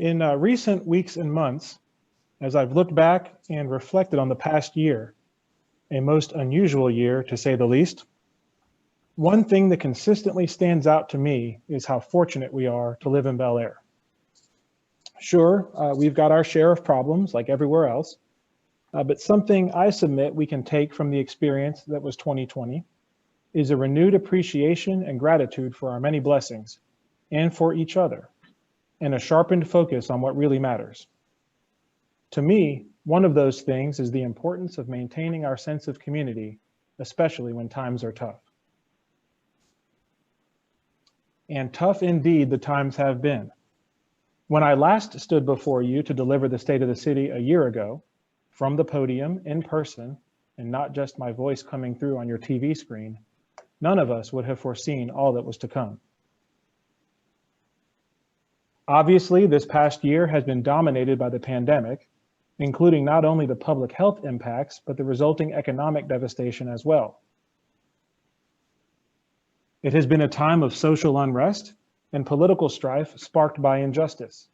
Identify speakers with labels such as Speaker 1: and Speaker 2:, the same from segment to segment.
Speaker 1: In recent weeks and months, as I've looked back and reflected on the past year, a most unusual year to say the least, one thing that consistently stands out to me is how fortunate we are to live in Bellaire. Sure, we've got our share of problems like everywhere else, but something I submit we can take from the experience that was 2020 is a renewed appreciation and gratitude for our many blessings and for each other, and a sharpened focus on what really matters. To me, one of those things is the importance of maintaining our sense of community, especially when times are tough. And tough indeed the times have been. When I last stood before you to deliver the State of the City a year ago, from the podium in person, and not just my voice coming through on your TV screen, none of us would have foreseen all that was to come. Obviously, this past year has been dominated by the pandemic, including not only the public health impacts, but the resulting economic devastation as well. It has been a time of social unrest and political strife sparked by injustice.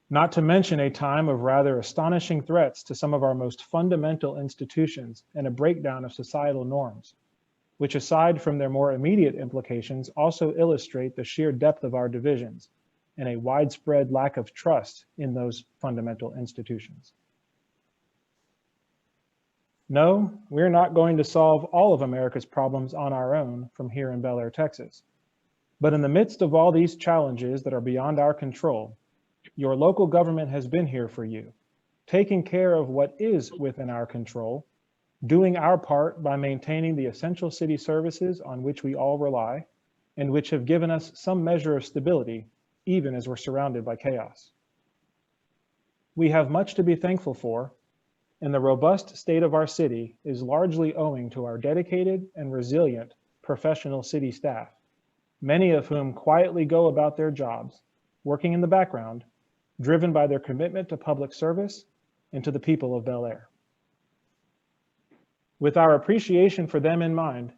Speaker 1: Not to mention a time of rather astonishing threats to some of our most fundamental institutions and a breakdown of societal norms, which aside from their more immediate implications also illustrate the sheer depth of our divisions and a widespread lack of trust in those fundamental institutions. No, we're not going to solve all of America's problems on our own from here in Bellaire, Texas. But in the midst of all these challenges that are beyond our control, your local government has been here for you, taking care of what is within our control, doing our part by maintaining the essential city services on which we all rely, and which have given us some measure of stability, even as we're surrounded by chaos. We have much to be thankful for, and the robust state of our city is largely owing to our dedicated and resilient professional city staff, many of whom quietly go about their jobs, working in the background, driven by their commitment to public service and to the people of Bellaire. With our appreciation for them in mind,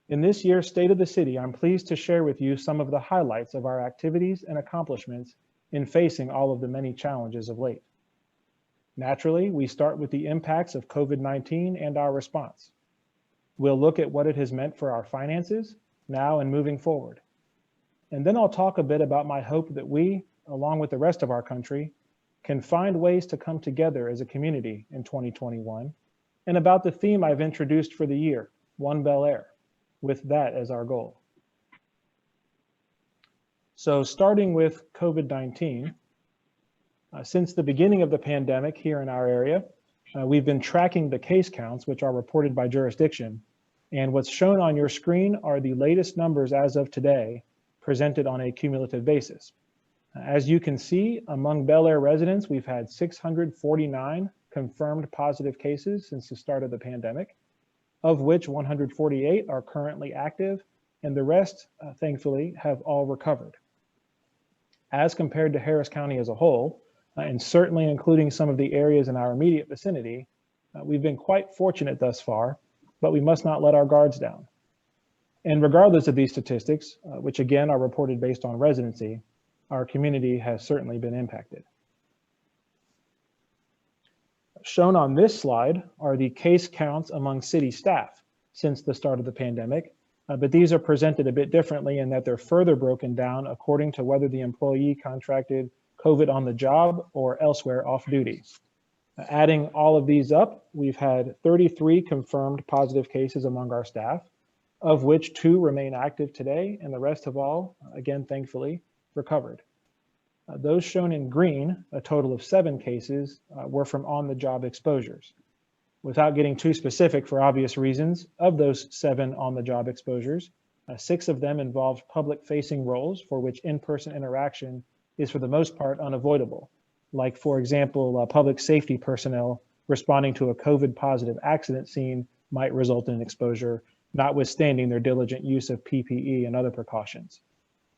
Speaker 1: in this year's State of the City, I'm pleased to share with you some of the highlights of our activities and accomplishments in facing all of the many challenges of late. Naturally, we start with the impacts of COVID-19 and our response. We'll look at what it has meant for our finances, now and moving forward. And then I'll talk a bit about my hope that we, along with the rest of our country, can find ways to come together as a community in 2021, and about the theme I've introduced for the year, One Bellaire, with that as our goal. So starting with COVID-19, since the beginning of the pandemic here in our area, we've been tracking the case counts, which are reported by jurisdiction. And what's shown on your screen are the latest numbers as of today, presented on a cumulative basis. As you can see, among Bellaire residents, we've had 649 confirmed positive cases since the start of the pandemic, of which 148 are currently active, and the rest, thankfully, have all recovered. As compared to Harris County as a whole, and certainly including some of the areas in our immediate vicinity, we've been quite fortunate thus far, but we must not let our guards down. And regardless of these statistics, which again are reported based on residency, our community has certainly been impacted. Shown on this slide are the case counts among city staff since the start of the pandemic, but these are presented a bit differently in that they're further broken down according to whether the employee contracted COVID on the job or elsewhere off duty. Adding all of these up, we've had 33 confirmed positive cases among our staff, of which 2 remain active today, and the rest have all, again, thankfully, recovered. Those shown in green, a total of 7 cases, were from on-the-job exposures. Without getting too specific for obvious reasons, of those 7 on-the-job exposures, 6 of them involved public-facing roles for which in-person interaction is for the most part unavoidable, like, for example, public safety personnel responding to a COVID-positive accident scene might result in exposure, notwithstanding their diligent use of PPE and other precautions.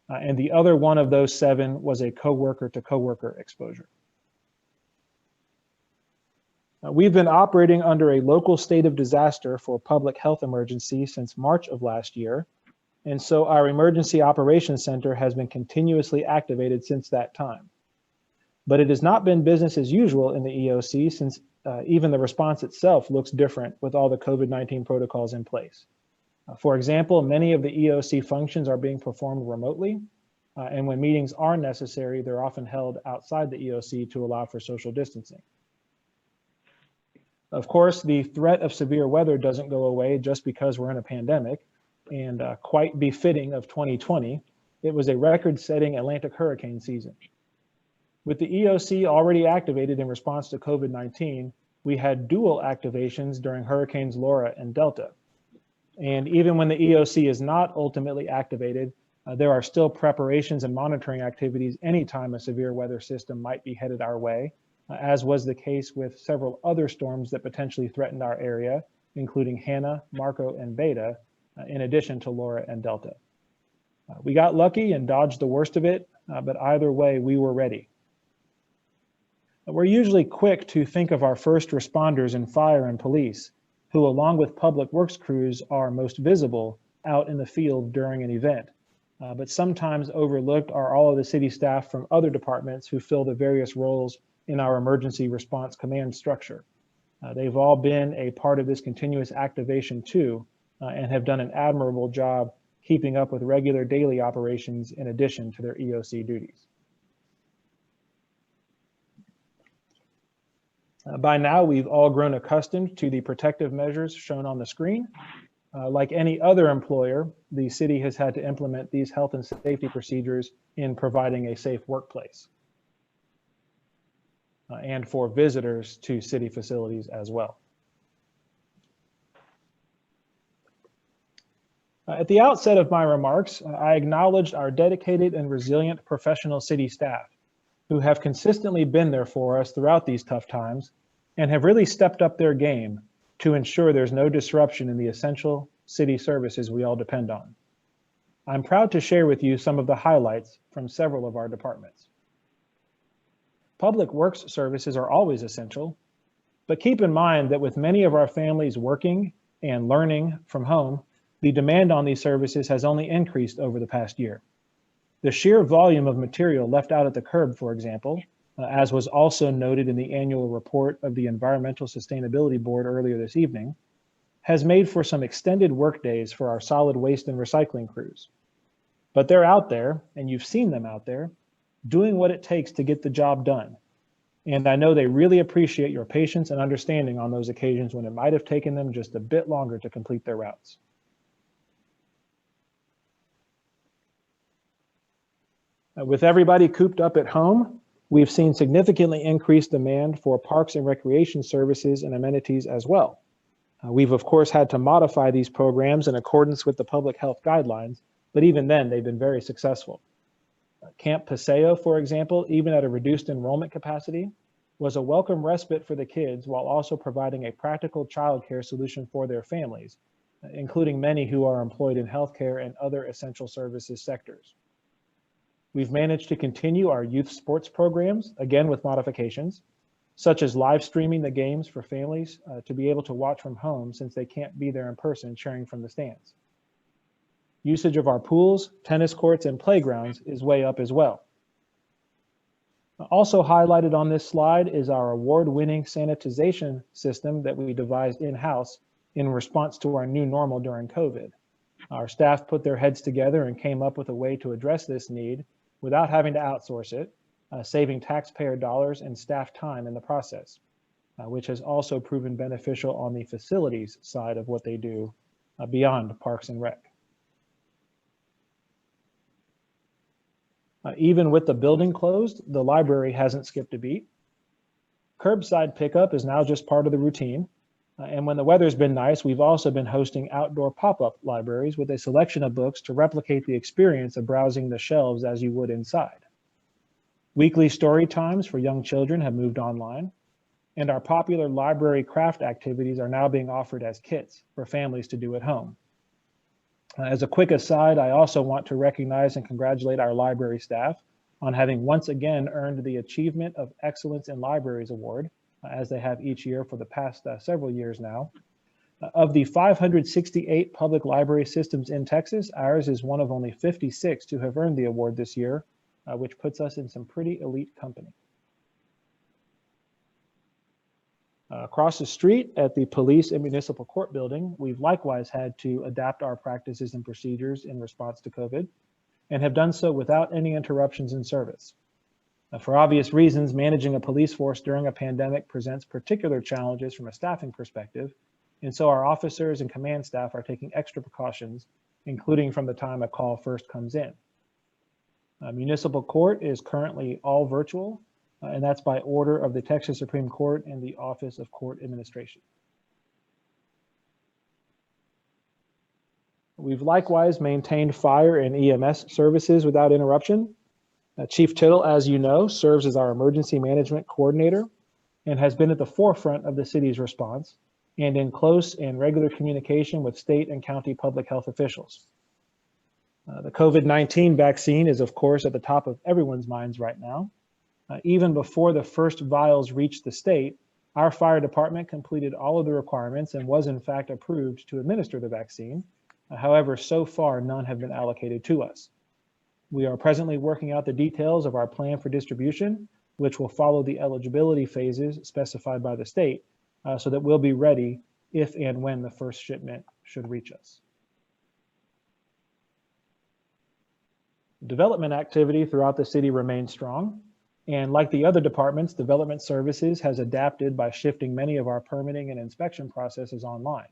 Speaker 1: And the other one of those 7 was a coworker to coworker exposure. We've been operating under a local state of disaster for public health emergency since March of last year, And so our Emergency Operations Center has been continuously activated since that time. But it has not been business as usual in the EOC since even the response itself looks different with all the COVID-19 protocols in place. For example, many of the EOC functions are being performed remotely, and when meetings are necessary, they're often held outside the EOC to allow for social distancing. Of course, the threat of severe weather doesn't go away just because we're in a pandemic, and quite befitting of 2020, it was a record-setting Atlantic hurricane season. With the EOC already activated in response to COVID-19, we had dual activations during Hurricanes Laura and Delta. And even when the EOC is not ultimately activated, there are still preparations and monitoring activities anytime a severe weather system might be headed our way, as was the case with several other storms that potentially threatened our area, including Hannah, Marco, and Beta, in addition to Laura and Delta. We got lucky and dodged the worst of it, but either way, we were ready. We're usually quick to think of our first responders in fire and police, who along with public works crews are most visible out in the field during an event. But sometimes overlooked are all of the city staff from other departments who fill the various roles in our emergency response command structure. They've all been a part of this continuous activation too, and have done an admirable job keeping up with regular daily operations in addition to their EOC duties. By now, we've all grown accustomed to the protective measures shown on the screen. Like any other employer, the city has had to implement these health and safety procedures in providing a safe workplace and for visitors to city facilities as well. At the outset of my remarks, I acknowledged our dedicated and resilient professional city staff who have consistently been there for us throughout these tough times and have really stepped up their game to ensure there's no disruption in the essential city services we all depend on. I'm proud to share with you some of the highlights from several of our departments. Public works services are always essential, but keep in mind that with many of our families working and learning from home, the demand on these services has only increased over the past year. The sheer volume of material left out at the curb, for example, as was also noted in the annual report of the Environmental Sustainability Board earlier this evening, has made for some extended work days for our solid waste and recycling crews. But they're out there, and you've seen them out there, doing what it takes to get the job done. And I know they really appreciate your patience and understanding on those occasions when it might have taken them just a bit longer to complete their routes. With everybody cooped up at home, we've seen significantly increased demand for parks and recreation services and amenities as well. We've of course had to modify these programs in accordance with the public health guidelines, but even then they've been very successful. Camp Paseo, for example, even at a reduced enrollment capacity, was a welcome respite for the kids while also providing a practical childcare solution for their families, including many who are employed in healthcare and other essential services sectors. We've managed to continue our youth sports programs, again with modifications, such as live streaming the games for families to be able to watch from home since they can't be there in person cheering from the stands. Usage of our pools, tennis courts, and playgrounds is way up as well. Also highlighted on this slide is our award-winning sanitization system that we devised in-house in response to our new normal during COVID. Our staff put their heads together and came up with a way to address this need without having to outsource it, saving taxpayer dollars and staff time in the process, which has also proven beneficial on the facilities side of what they do beyond Parks and Rec. Even with the building closed, the library hasn't skipped a beat. Curbside pickup is now just part of the routine. And when the weather's been nice, we've also been hosting outdoor pop-up libraries with a selection of books to replicate the experience of browsing the shelves as you would inside. Weekly story times for young children have moved online, and our popular library craft activities are now being offered as kits for families to do at home. As a quick aside, I also want to recognize and congratulate our library staff on having once again earned the Achievement of Excellence in Libraries Award, as they have each year for the past several years now. Of the 568 public library systems in Texas, ours is one of only 56 to have earned the award this year, which puts us in some pretty elite company. Across the street at the Police and Municipal Court building, we've likewise had to adapt our practices and procedures in response to COVID, and have done so without any interruptions in service. For obvious reasons, managing a police force during a pandemic presents particular challenges from a staffing perspective, and so our officers and command staff are taking extra precautions, including from the time a call first comes in. Municipal court is currently all virtual, and that's by order of the Texas Supreme Court and the Office of Court Administration. We've likewise maintained fire and EMS services without interruption. Chief Tittle, as you know, serves as our emergency management coordinator and has been at the forefront of the city's response and in close and regular communication with state and county public health officials. The COVID-19 vaccine is, of course, at the top of everyone's minds right now. Even before the first vials reached the state, our fire department completed all of the requirements and was in fact approved to administer the vaccine. However, so far, none have been allocated to us. We are presently working out the details of our plan for distribution, which will follow the eligibility phases specified by the state, so that we'll be ready if and when the first shipment should reach us. Development activity throughout the city remains strong. And like the other departments, Development Services has adapted by shifting many of our permitting and inspection processes online.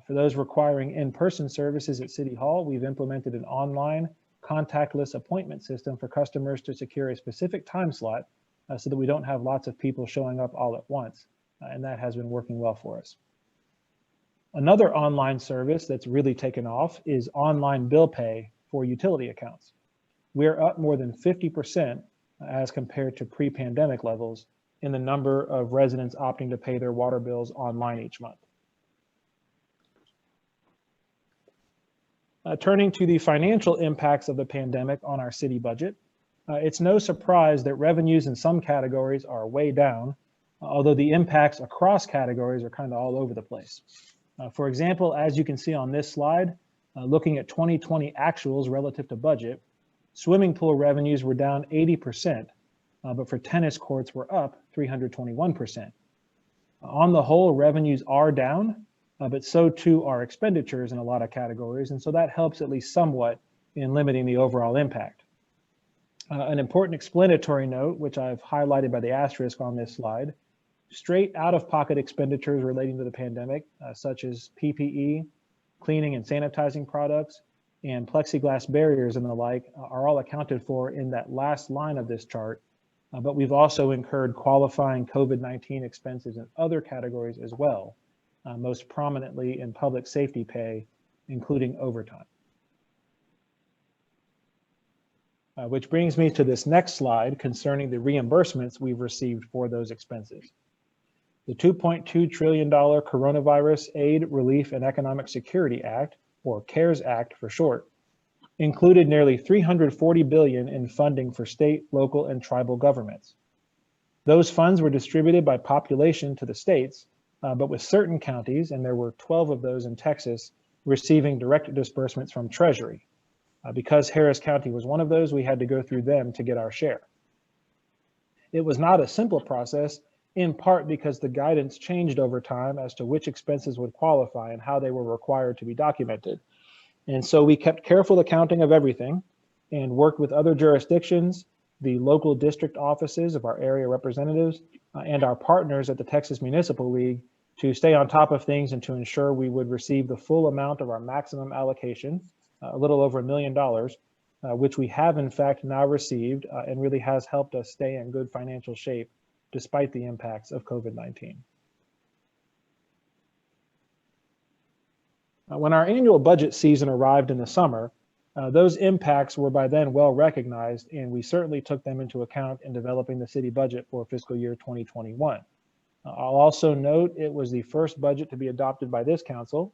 Speaker 1: For those requiring in-person services at City Hall, we've implemented an online contactless appointment system for customers to secure a specific time slot so that we don't have lots of people showing up all at once. And that has been working well for us. Another online service that's really taken off is online bill pay for utility accounts. We're up more than 50% as compared to pre-pandemic levels in the number of residents opting to pay their water bills online each month. Turning to the financial impacts of the pandemic on our city budget, it's no surprise that revenues in some categories are way down, although the impacts across categories are kind of all over the place. For example, as you can see on this slide, looking at 2020 actuals relative to budget, swimming pool revenues were down 80%, but for tennis courts were up 321%. On the whole, revenues are down, but so too are expenditures in a lot of categories, and so that helps at least somewhat in limiting the overall impact. An important explanatory note, which I've highlighted by the asterisk on this slide, straight out-of-pocket expenditures relating to the pandemic, such as PPE, cleaning and sanitizing products, and plexiglass barriers and the like, are all accounted for in that last line of this chart, but we've also incurred qualifying COVID-19 expenses in other categories as well, most prominently in public safety pay, including overtime. Which brings me to this next slide concerning the reimbursements we've received for those expenses. The $2.2 trillion Coronavirus Aid, Relief, and Economic Security Act, or CARES Act for short, included nearly $340 billion in funding for state, local, and tribal governments. Those funds were distributed by population to the states, but with certain counties, and there were 12 of those in Texas, receiving direct disbursements from Treasury. Because Harris County was one of those, we had to go through them to get our share. It was not a simple process, in part because the guidance changed over time as to which expenses would qualify and how they were required to be documented. And so we kept careful accounting of everything and worked with other jurisdictions, the local district offices of our area representatives, and our partners at the Texas Municipal League to stay on top of things and to ensure we would receive the full amount of our maximum allocation, a little over $1 million, which we have in fact now received and really has helped us stay in good financial shape despite the impacts of COVID-19. When our annual budget season arrived in the summer, those impacts were by then well recognized, and we certainly took them into account in developing the city budget for fiscal year 2021. I'll also note it was the first budget to be adopted by this council,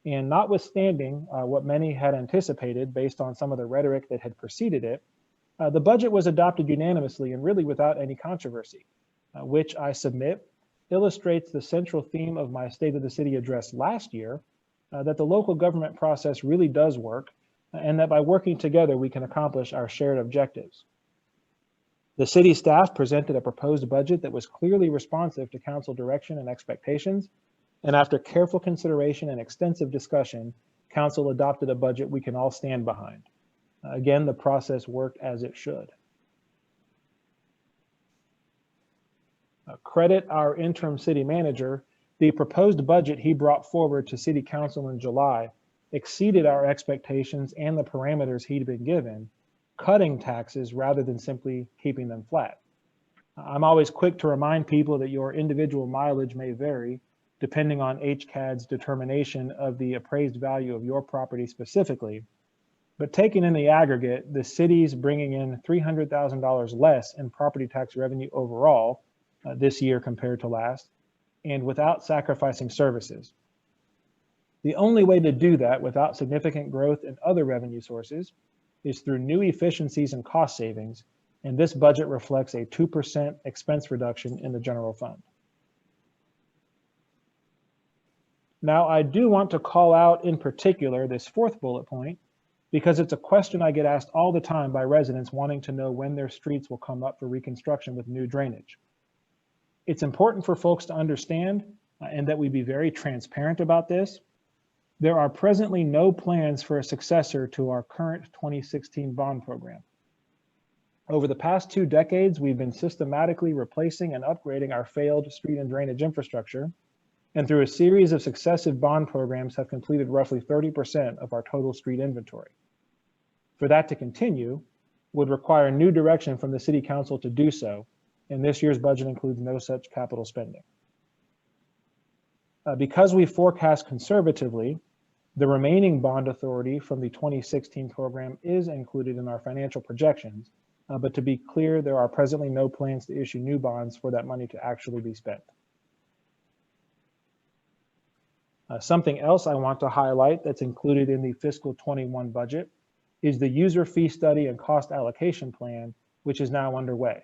Speaker 1: and notwithstanding what many had anticipated based on some of the rhetoric that had preceded it, the budget was adopted unanimously and really without any controversy, which I submit illustrates the central theme of my State of the City address last year, that the local government process really does work, and that by working together, we can accomplish our shared objectives. The city staff presented a proposed budget that was clearly responsive to council direction and expectations, and after careful consideration and extensive discussion, council adopted a budget we can all stand behind. Again, the process worked as it should. Credit our interim city manager. The proposed budget he brought forward to city council in July exceeded our expectations and the parameters he'd been given, cutting taxes rather than simply keeping them flat. I'm always quick to remind people that your individual mileage may vary depending on HCAD's determination of the appraised value of your property specifically. But taken in the aggregate, the city's bringing in $300,000 less in property tax revenue overall this year compared to last, and without sacrificing services. The only way to do that without significant growth in other revenue sources is through new efficiencies and cost savings, and this budget reflects a 2% expense reduction in the general fund. Now, I do want to call out in particular this fourth bullet point, because it's a question I get asked all the time by residents wanting to know when their streets will come up for reconstruction with new drainage. It's important for folks to understand and that we be very transparent about this. There are presently no plans for a successor to our current 2016 bond program. Over the past 2 decades, we've been systematically replacing and upgrading our failed street and drainage infrastructure, and through a series of successive bond programs have completed roughly 30% of our total street inventory. For that to continue would require new direction from the City Council to do so, and this year's budget includes no such capital spending. Because we forecast conservatively, the remaining bond authority from the 2016 program is included in our financial projections, but to be clear, there are presently no plans to issue new bonds for that money to actually be spent. Something else I want to highlight that's included in the fiscal 21 budget is the user fee study and cost allocation plan, which is now underway.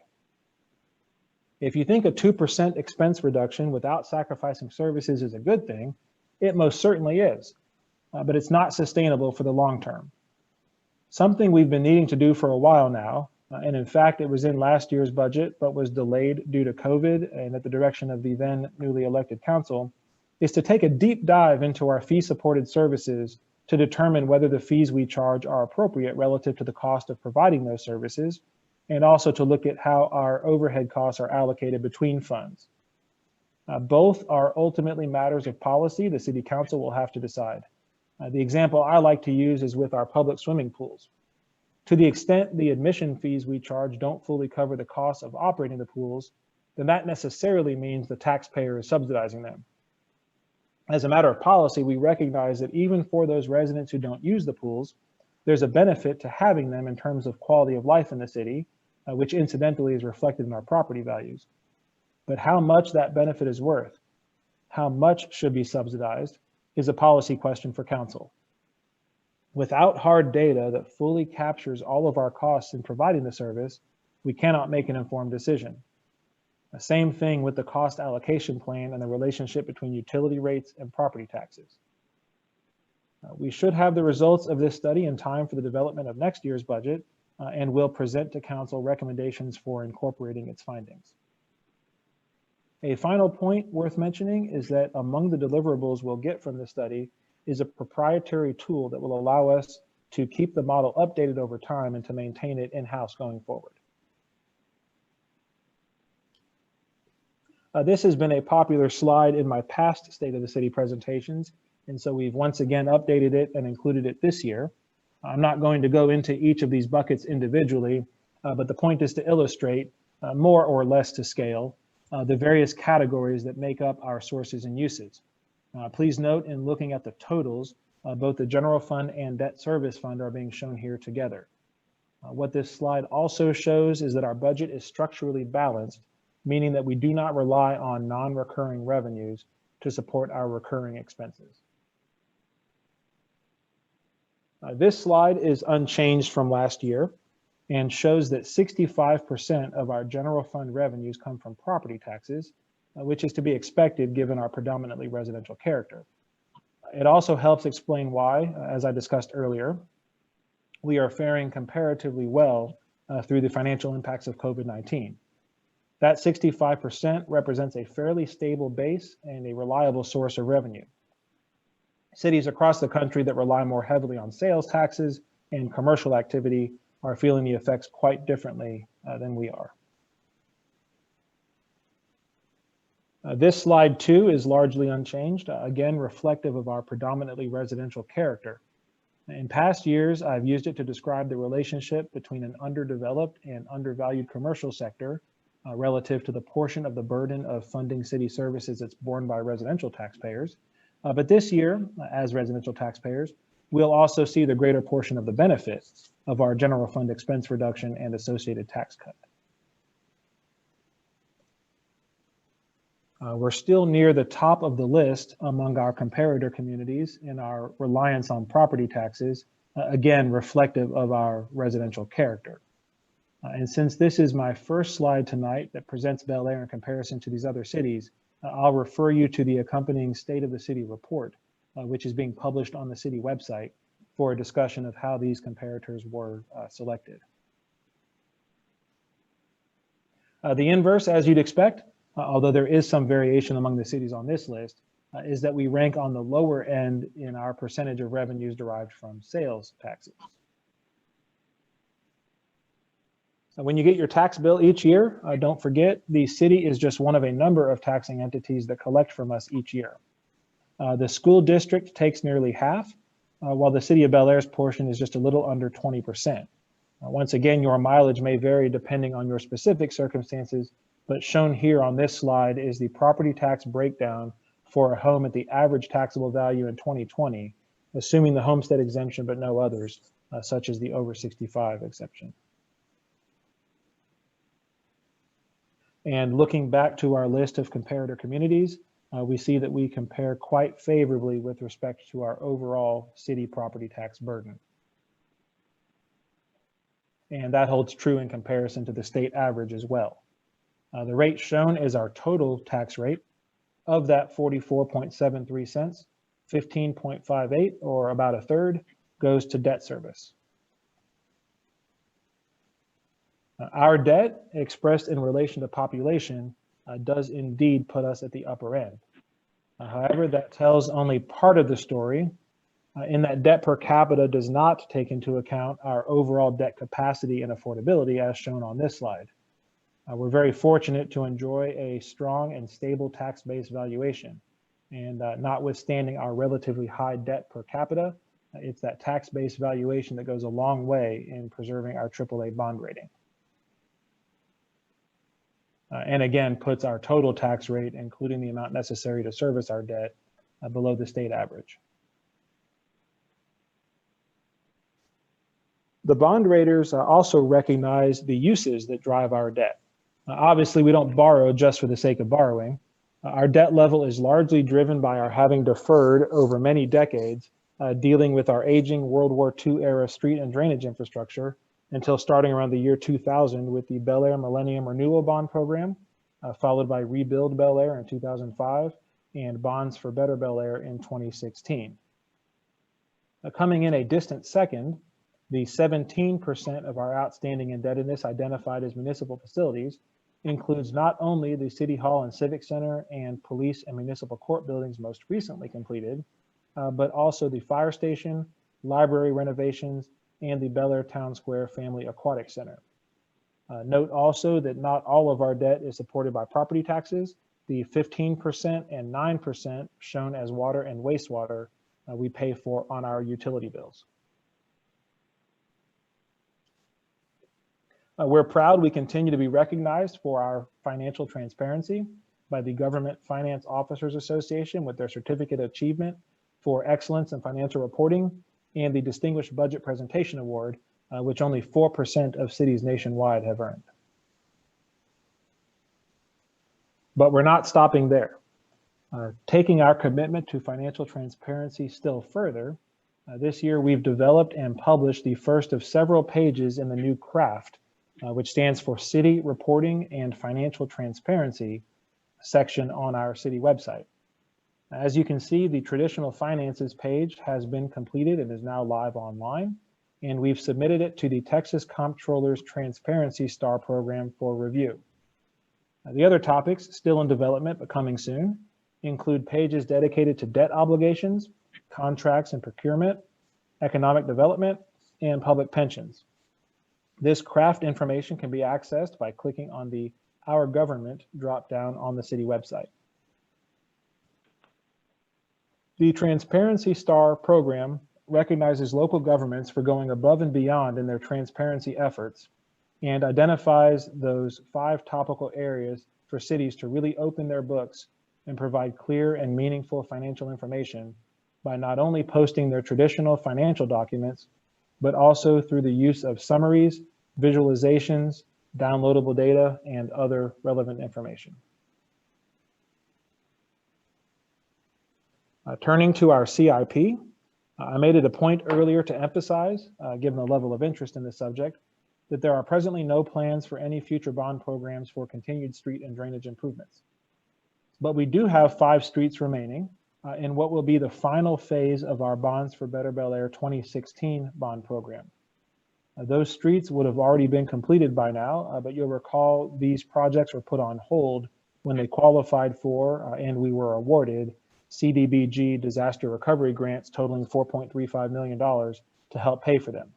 Speaker 1: If you think a 2% expense reduction without sacrificing services is a good thing, it most certainly is, but it's not sustainable for the long term. Something we've been needing to do for a while now, and in fact, it was in last year's budget, but was delayed due to COVID and at the direction of the then newly elected council, is to take a deep dive into our fee-supported services to determine whether the fees we charge are appropriate relative to the cost of providing those services, and also to look at how our overhead costs are allocated between funds. Both are ultimately matters of policy the City Council will have to decide. The example I like to use is with our public swimming pools. To the extent the admission fees we charge don't fully cover the cost of operating the pools, then that necessarily means the taxpayer is subsidizing them. As a matter of policy, we recognize that even for those residents who don't use the pools, there's a benefit to having them in terms of quality of life in the city, which incidentally is reflected in our property values. But how much that benefit is worth, how much should be subsidized, is a policy question for council. Without hard data that fully captures all of our costs in providing the service, we cannot make an informed decision. The same thing with the cost allocation plan and the relationship between utility rates and property taxes. We should have the results of this study in time for the development of next year's budget, and will present to council recommendations for incorporating its findings. A final point worth mentioning is that among the deliverables we'll get from this study is a proprietary tool that will allow us to keep the model updated over time and to maintain it in-house going forward. This has been a popular slide in my past State of the City presentations, and so we've once again updated it and included it this year. I'm not going to go into each of these buckets individually, but the point is to illustrate, more or less to scale, the various categories that make up our sources and uses. Please note in looking at the totals, both the general fund and debt service fund are being shown here together. What this slide also shows is that our budget is structurally balanced, meaning that we do not rely on non-recurring revenues to support our recurring expenses. This slide is unchanged from last year and shows that 65% of our general fund revenues come from property taxes which is to be expected given our predominantly residential character. It also helps explain why, as I discussed earlier, we are faring comparatively well through the financial impacts of COVID-19. That 65% represents a fairly stable base and a reliable source of revenue. Cities across the country that rely more heavily on sales taxes and commercial activity are feeling the effects quite differently than we are. This slide too is largely unchanged, again reflective of our predominantly residential character. In past years, I've used it to describe the relationship between an underdeveloped and undervalued commercial sector relative to the portion of the burden of funding city services that's borne by residential taxpayers. But this year, as residential taxpayers, we'll also see the greater portion of the benefit of our general fund expense reduction and associated tax cut. We're still near the top of the list among our comparator communities in our reliance on property taxes, again, reflective of our residential character. And since this is my first slide tonight that presents Bellaire in comparison to these other cities, I'll refer you to the accompanying State of the City report, which is being published on the city website for a discussion of how these comparators were selected. The inverse, as you'd expect, although there is some variation among the cities on this list, is that we rank on the lower end in our percentage of revenues derived from sales taxes. When you get your tax bill each year, don't forget the city is just one of a number of taxing entities that collect from us each year. The school district takes nearly half, while the city of Bellaire's portion is just a little under 20%. Once again, your mileage may vary depending on your specific circumstances, but shown here on this slide is the property tax breakdown for a home at the average taxable value in 2020, assuming the homestead exemption but no others, such as the over 65 exception. And looking back to our list of comparator communities, we see that we compare quite favorably with respect to our overall city property tax burden. And that holds true in comparison to the state average as well. The rate shown is our total tax rate. Of that 44.73 cents, 15.58, or about a third, goes to debt service. Our debt, expressed in relation to population, does indeed put us at the upper end. However, that tells only part of the story, in that debt per capita does not take into account our overall debt capacity and affordability as shown on this slide. We're very fortunate to enjoy a strong and stable tax-based valuation. And notwithstanding our relatively high debt per capita, it's that tax-based valuation that goes a long way in preserving our AAA bond rating. And again, puts our total tax rate, including the amount necessary to service our debt, below the state average. The bond raters also recognize the uses that drive our debt. Obviously, we don't borrow just for the sake of borrowing. Our debt level is largely driven by our having deferred over many decades, dealing with our aging World War II era street and drainage infrastructure until starting around the year 2000 with the Bellaire Millennium Renewal Bond Program, followed by Rebuild Bellaire in 2005 and Bonds for Better Bellaire in 2016. Coming in a distant second, the 17% of our outstanding indebtedness identified as municipal facilities includes not only the City Hall and Civic Center and police and municipal court buildings most recently completed, but also the fire station, library renovations, and the Bellaire Town Square Family Aquatic Center. Note also that not all of our debt is supported by property taxes. The 15% and 9% shown as water and wastewater we pay for on our utility bills. We're proud we continue to be recognized for our financial transparency by the Government Finance Officers Association with their Certificate of Achievement for Excellence in Financial Reporting and the Distinguished Budget Presentation Award, which only 4% of cities nationwide have earned. But we're not stopping there. Taking our commitment to financial transparency still further, this year we've developed and published the first of several pages in the new CRAFT, which stands for City Reporting and Financial Transparency, section on our city website. As you can see, the traditional finances page has been completed and is now live online, and we've submitted it to the Texas Comptroller's Transparency Star program for review. The other topics still in development but coming soon include pages dedicated to debt obligations, contracts and procurement, economic development, and public pensions. This craft information can be accessed by clicking on the Our Government drop-down on the city website. The Transparency Star program recognizes local governments for going above and beyond in their transparency efforts and identifies those 5 topical areas for cities to really open their books and provide clear and meaningful financial information by not only posting their traditional financial documents, but also through the use of summaries, visualizations, downloadable data, and other relevant information. Turning to our CIP, I made it a point earlier to emphasize, given the level of interest in this subject, that there are presently no plans for any future bond programs for continued street and drainage improvements. But we do have 5 streets remaining in what will be the final phase of our Bonds for Better Bellaire 2016 bond program. Those streets would have already been completed by now, but you'll recall these projects were put on hold when they qualified for and we were awarded CDBG disaster recovery grants totaling $4.35 million to help pay for them.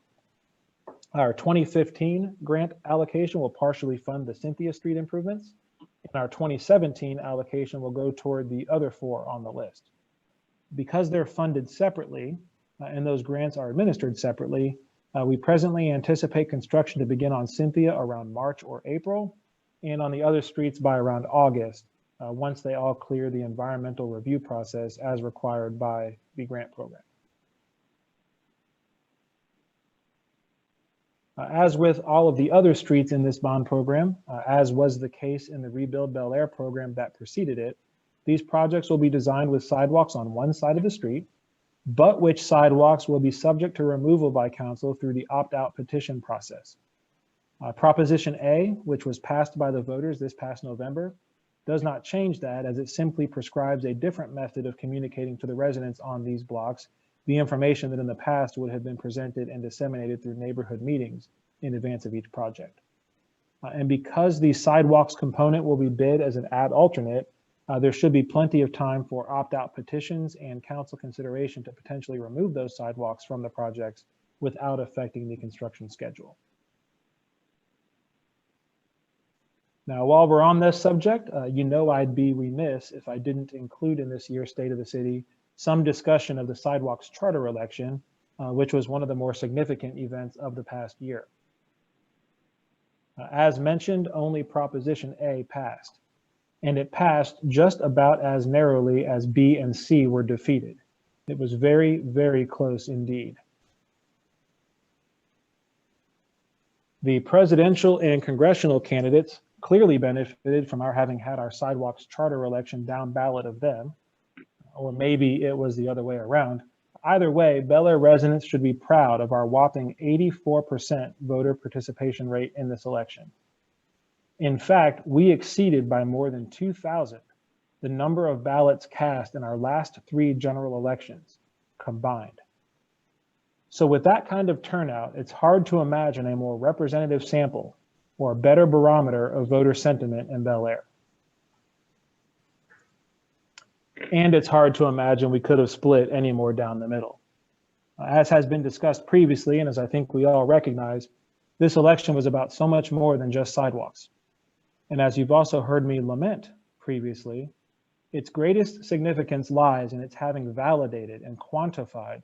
Speaker 1: Our 2015 grant allocation will partially fund the Cynthia Street improvements, and our 2017 allocation will go toward the other 4 on the list. Because they're funded separately and those grants are administered separately, we presently anticipate construction to begin on Cynthia around March or April, and on the other streets by around August, once they all clear the environmental review process as required by the grant program. As with all of the other streets in this bond program, as was the case in the Rebuild Bellaire program that preceded it, these projects will be designed with sidewalks on one side of the street, but which sidewalks will be subject to removal by council through the opt-out petition process. Proposition A, which was passed by the voters this past November, does not change that, as it simply prescribes a different method of communicating to the residents on these blocks the information that in the past would have been presented and disseminated through neighborhood meetings in advance of each project. And because the sidewalks component will be bid as an ad alternate, there should be plenty of time for opt-out petitions and council consideration to potentially remove those sidewalks from the projects without affecting the construction schedule. Now, while we're on this subject, you know I'd be remiss if I didn't include in this year's State of the City some discussion of the Sidewalks Charter election, which was one of the more significant events of the past year. As mentioned, only Proposition A passed, and it passed just about as narrowly as B and C were defeated. It was very, very close indeed. The presidential and congressional candidates clearly benefited from our having had our Sidewalks Charter election down ballot of them, or maybe it was the other way around. Either way, Bellaire residents should be proud of our whopping 84% voter participation rate in this election. In fact, we exceeded by more than 2,000 the number of ballots cast in our last 3 general elections combined. So with that kind of turnout, it's hard to imagine a more representative sample or a better barometer of voter sentiment in Bellaire. And it's hard to imagine we could have split any more down the middle. As has been discussed previously, and as I think we all recognize, this election was about so much more than just sidewalks. And as you've also heard me lament previously, its greatest significance lies in its having validated and quantified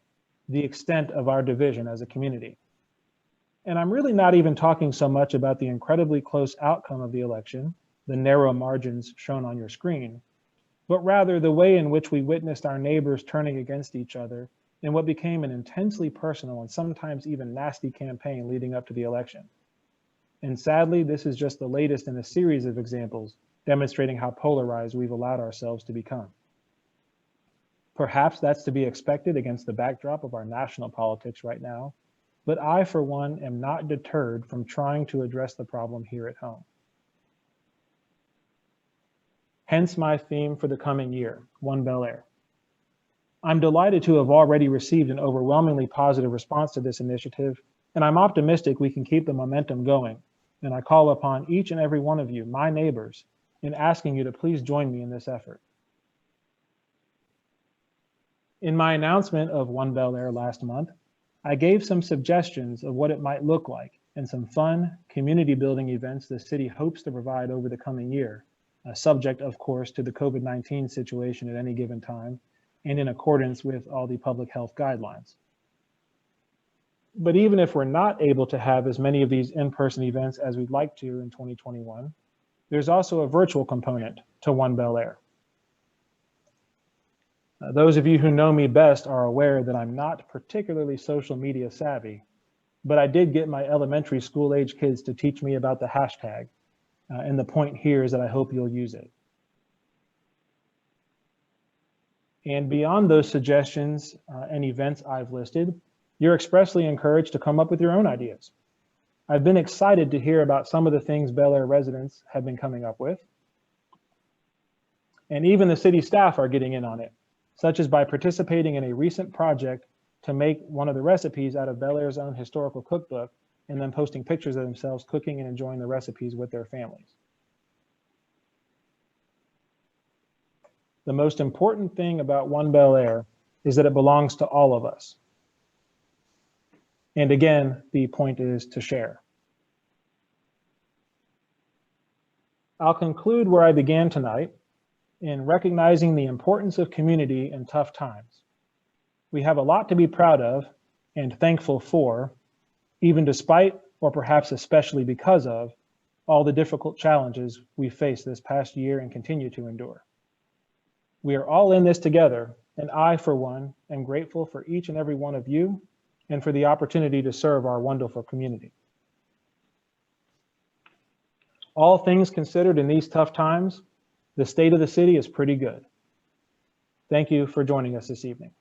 Speaker 1: the extent of our division as a community. And I'm really not even talking so much about the incredibly close outcome of the election, the narrow margins shown on your screen, but rather the way in which we witnessed our neighbors turning against each other in what became an intensely personal and sometimes even nasty campaign leading up to the election. And sadly, this is just the latest in a series of examples demonstrating how polarized we've allowed ourselves to become. Perhaps that's to be expected against the backdrop of our national politics right now, but I, for one, am not deterred from trying to address the problem here at home. hence my theme for the coming year, One Bellaire. I'm delighted to have already received an overwhelmingly positive response to this initiative, and I'm optimistic we can keep the momentum going. And I call upon each and every one of you, my neighbors, in asking you to please join me in this effort. In my announcement of One Bellaire last month, I gave some suggestions of what it might look like and some fun community building events the city hopes to provide over the coming year, subject, of course, to the COVID-19 situation at any given time and in accordance with all the public health guidelines. But even if we're not able to have as many of these in-person events as we'd like to in 2021, there's also a virtual component to One Bellaire. Those of you who know me best are aware that I'm not particularly social media savvy, but I did get my elementary school age kids to teach me about the hashtag, and the point here is that I hope you'll use it. And beyond those suggestions and events I've listed, you're expressly encouraged to come up with your own ideas. I've been excited to hear about some of the things Bellaire residents have been coming up with. And even the city staff are getting in on it, such as by participating in a recent project to make one of the recipes out of Bellaire's own historical cookbook and then posting pictures of themselves cooking and enjoying the recipes with their families. The most important thing about One Bellaire is that it belongs to all of us. And again, the point is to share. I'll conclude where I began tonight in recognizing the importance of community in tough times. We have a lot to be proud of and thankful for, even despite, or perhaps especially because of, all the difficult challenges we faced this past year and continue to endure. We are all in this together, and I, for one, am grateful for each and every one of you and for the opportunity to serve our wonderful community. All things considered in these tough times, the state of the city is pretty good. Thank you for joining us this evening.